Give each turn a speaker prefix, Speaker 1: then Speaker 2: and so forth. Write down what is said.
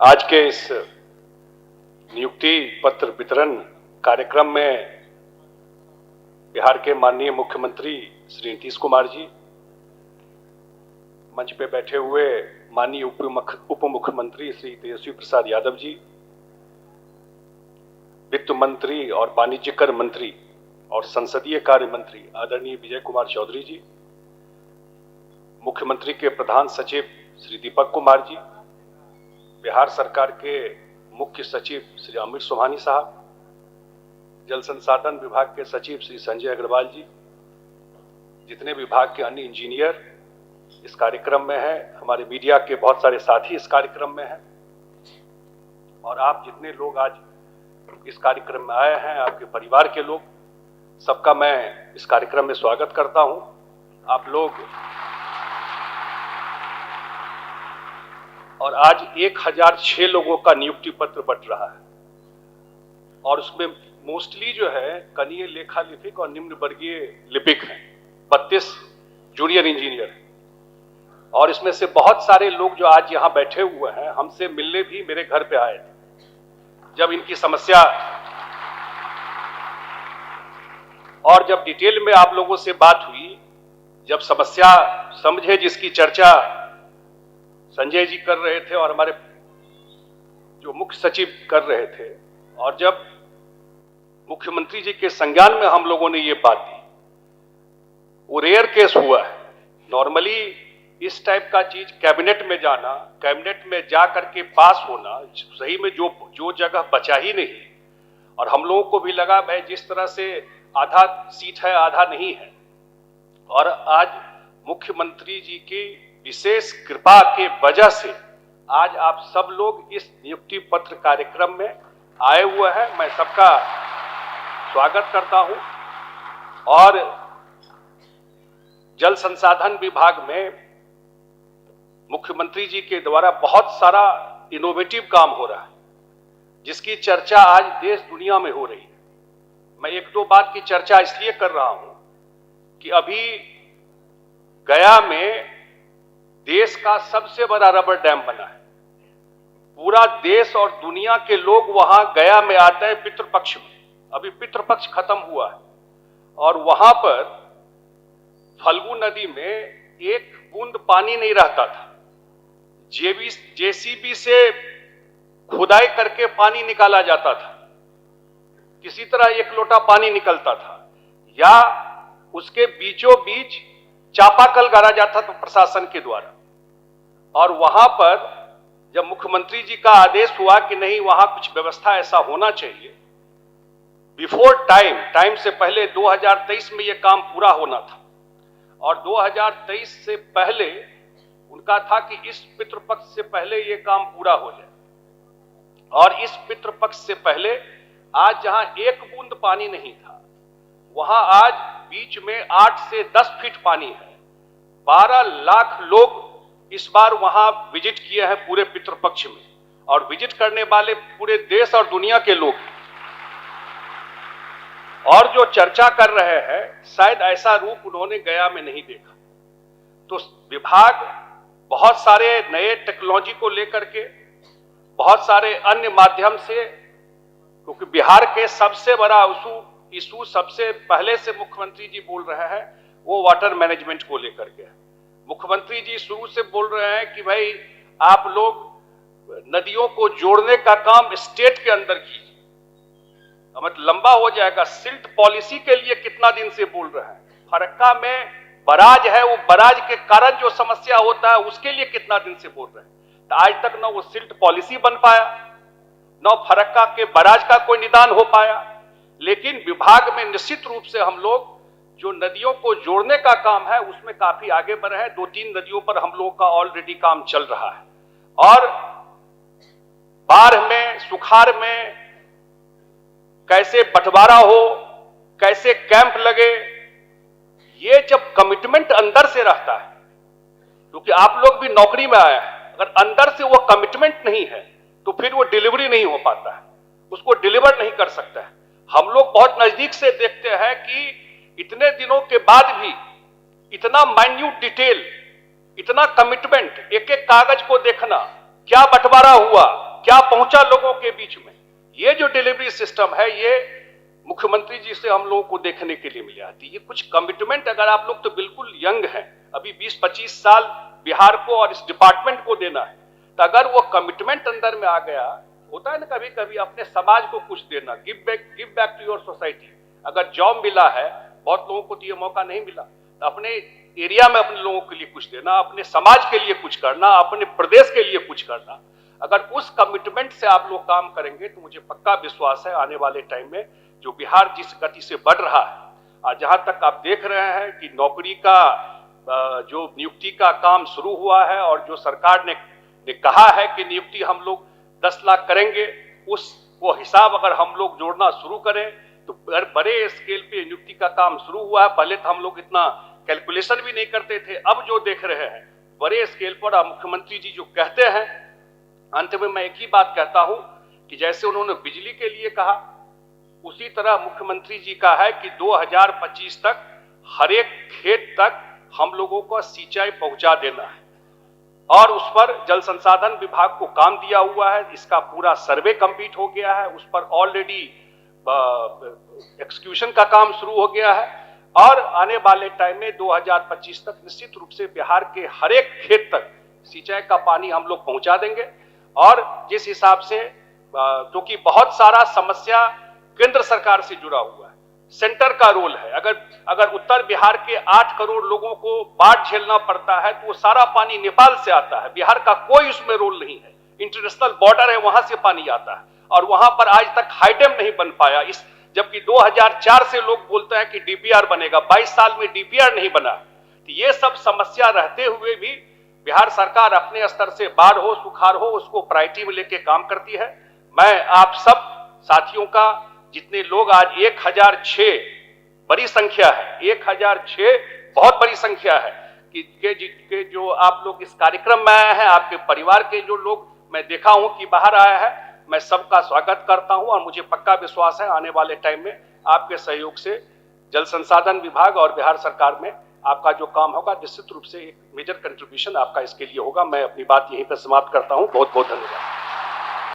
Speaker 1: आज के इस नियुक्ति पत्र वितरण कार्यक्रम में बिहार के माननीय मुख्यमंत्री श्री नीतीश कुमार जी, मंच पे बैठे हुए माननीय उप मुख्यमंत्री श्री तेजस्वी प्रसाद यादव जी, वित्त मंत्री और वाणिज्य कर मंत्री और संसदीय कार्य मंत्री आदरणीय विजय कुमार चौधरी जी, मुख्यमंत्री के प्रधान सचिव श्री दीपक कुमार जी, बिहार सरकार के मुख्य सचिव श्री अमित सोहानी साहब, जल संसाधन विभाग के सचिव श्री संजय अग्रवाल जी, जितने विभाग के अन्य इंजीनियर इस कार्यक्रम में हैं, हमारे मीडिया के बहुत सारे साथी इस कार्यक्रम में हैं, और आप जितने लोग आज इस कार्यक्रम में आए हैं, आपके परिवार के लोग, सबका मैं इस कार्यक्रम में स्वागत करता हूं। आप लोग और आज 1006 लोगों का नियुक्ति पत्र बंट रहा है और उसमें मोस्टली जो है कनीय लेखा लिपिक और निम्न वर्गीय लिपिक हैं, 32 जूनियर इंजीनियर हैं, और इसमें से बहुत सारे लोग जो आज यहाँ बैठे हुए हैं हमसे मिलने भी मेरे घर पे आए थे। जब इनकी समस्या और जब डिटेल में आप लोगों से बात हुई, जब समस्या समझे जिसकी चर्चा संजय जी कर रहे थे और हमारे जो मुख्य सचिव कर रहे थे, और जब मुख्यमंत्री जी के संज्ञान में हम लोगों ने ये बात दी, वो रेयर केस हुआ है। नॉर्मली इस टाइप का चीज कैबिनेट में जाना, कैबिनेट में जा करके पास होना, सही में जो जगह बचा ही नहीं, और हम लोगों को भी लगा भाई जिस तरह से आधा सीट है आधा नहीं है, और आज मुख्यमंत्री जी की विशेष कृपा के वजह से आज आप सब लोग इस नियुक्ति पत्र कार्यक्रम में आए हुए हैं। मैं सबका स्वागत करता हूं। और जल संसाधन विभाग में मुख्यमंत्री जी के द्वारा बहुत सारा इनोवेटिव काम हो रहा है, जिसकी चर्चा आज देश दुनिया में हो रही है। मैं एक दो बात की चर्चा इसलिए कर रहा हूं कि अभी गया में देश का सबसे बड़ा रबर डैम बना है। पूरा देश और दुनिया के लोग वहां गया में आते हैं पितृपक्ष में। अभी पितृपक्ष खत्म हुआ है और वहां पर फल्गु नदी में एक बूंद पानी नहीं रहता था। जेसीबी से खुदाई करके पानी निकाला जाता था, किसी तरह एक लोटा पानी निकलता था, या उसके बीचों बीच चापाकल गाड़ा जाता था प्रशासन के द्वारा। और वहां पर जब मुख्यमंत्री जी का आदेश हुआ कि नहीं, वहां कुछ व्यवस्था ऐसा होना चाहिए, बिफोर टाइम से पहले 2023 में यह काम पूरा होना था, और 2023 से पहले उनका था कि इस पितृपक्ष से पहले यह काम पूरा हो जाए। और इस पितृपक्ष से पहले आज जहां एक बूंद पानी नहीं था, वहां आज बीच में 8 से 10 फीट पानी है। 12 लाख लोग इस बार वहां विजिट किए हैं पूरे पितृपक्ष में, और विजिट करने वाले पूरे देश और दुनिया के लोग। और जो चर्चा कर रहे हैं शायद ऐसा रूप उन्होंने गया में नहीं देखा। तो विभाग बहुत सारे नए टेक्नोलॉजी को लेकर के, बहुत सारे अन्य माध्यम से, क्योंकि बिहार के सबसे बड़ा इशू सबसे पहले से मुख्यमंत्री जी बोल रहे हैं वो वाटर मैनेजमेंट को लेकर के है। मुख्यमंत्री जी शुरू से बोल रहे हैं कि भाई आप लोग नदियों को जोड़ने का काम स्टेट के अंदर कीजिए, मतलब लंबा हो जाएगा। सिल्ट पॉलिसी के लिए कितना दिन से बोल रहे हैं। फरक्का में बराज है, वो बराज के कारण जो समस्या होता है उसके लिए कितना दिन से बोल रहे हैं। तो आज तक ना वो सिल्ट पॉलिसी बन पाया, न फरक्का के बराज का कोई निदान हो पाया। लेकिन विभाग में निश्चित रूप से हम लोग जो नदियों को जोड़ने का काम है उसमें काफी आगे बढ़े हैं। 2-3 नदियों पर हम लोगों का ऑलरेडी काम चल रहा है, और बाढ़ में, सुखाड़ में कैसे बंटवारा हो, कैसे कैंप लगे, ये जब कमिटमेंट अंदर से रहता है, क्योंकि आप लोग भी नौकरी में आए हैं, अगर अंदर से वो कमिटमेंट नहीं है तो फिर वो डिलीवरी नहीं हो पाता है, उसको डिलीवर नहीं कर सकता है। हम लोग बहुत नजदीक से देखते हैं कि इतने दिनों के बाद भी इतना माइन्यूट डिटेल, इतना कमिटमेंट, एक एक कागज को देखना, क्या बंटवारा हुआ, क्या पहुंचा लोगों के बीच में। ये जो डिलीवरी सिस्टम है, ये मुख्यमंत्री जी से हम लोगों को देखने के लिए मिली आती है। ये कुछ कमिटमेंट, अगर आप लोग तो बिल्कुल यंग हैं, अभी 20-25 साल बिहार को और इस डिपार्टमेंट को देना है, तो अगर वो कमिटमेंट अंदर में आ गया, होता है ना कभी कभी अपने समाज को कुछ देना, give back to your society. अगर जॉब मिला है, बहुत लोगों को तो ये मौका नहीं मिला, तो अपने एरिया में अपने लोगों के लिए कुछ देना, अपने समाज के लिए कुछ करना, अपने प्रदेश के लिए कुछ करना। अगर उस कमिटमेंट से आप लोग काम करेंगे तो मुझे पक्का विश्वास है आने वाले टाइम में जो बिहार जिस गति से बढ़ रहा है, जहां तक आप देख रहे हैं कि नौकरी का जो नियुक्ति का काम शुरू हुआ है और जो सरकार ने कहा है कि नियुक्ति हम लोग 10 लाख करेंगे, वो हिसाब अगर हम लोग जोड़ना शुरू करें तो बड़े स्केल पे नियुक्ति का काम शुरू हुआ है। पहले तो हम लोग इतना कैलकुलेशन भी नहीं करते थे, अब जो देख रहे हैं बड़े स्केल पर मुख्यमंत्री जी जो कहते हैं, अंत में मैं एक ही बात कहता हूं कि जैसे उन्होंने बिजली के लिए कहा, उसी तरह मुख्यमंत्री जी का है कि 2025 तक हर एक खेत तक हम लोगों को सिंचाई पहुंचा देना है और उस पर जल संसाधन विभाग को काम दिया हुआ है। इसका पूरा सर्वे कंप्लीट हो गया है, उस पर ऑलरेडी एक्सक्यूशन का काम शुरू हो गया है और आने वाले टाइम में 2025 तक निश्चित रूप से बिहार के हर एक खेत तक सिंचाई का पानी हम लोग पहुंचा देंगे। और जिस हिसाब से क्योंकि बहुत सारा समस्या केंद्र सरकार से जुड़ा हुआ है, सेंटर का रोल है। अगर उत्तर बिहार के 8 करोड़ लोगों को बाढ़ झेलना पड़ता है तो वो सारा पानी नेपाल से आता है, बिहार का कोई उसमें रोल नहीं है। इंटरनेशनल बॉर्डर है, वहां से पानी आता है और वहां पर आज तक हाईडैम नहीं बन पाया, जबकि 2004 से लोग बोलते हैं कि डीपीआर बनेगा, 22 साल में डीपीआर नहीं बना। तो ये सब समस्या रहते हुए भी बिहार सरकार अपने स्तर से बाढ़ हो सुखाड़ हो उसको प्रायोरिटी में लेके काम करती है। मैं आप सब साथियों का, जितने लोग आज 1006 बड़ी संख्या है, 1006 बहुत बड़ी संख्या है कि जो आप लोग इस कार्यक्रम में आए हैं, आपके परिवार के जो लोग मैं देखा हूं कि बाहर आया है, मैं सबका स्वागत करता हूं और मुझे पक्का विश्वास है आने वाले टाइम में आपके सहयोग से जल संसाधन विभाग और बिहार सरकार में आपका जो काम होगा निश्चित रूप से एक मेजर कंट्रीब्यूशन आपका इसके लिए होगा। मैं अपनी बात यहीं पर समाप्त करता हूं। बहुत बहुत धन्यवाद।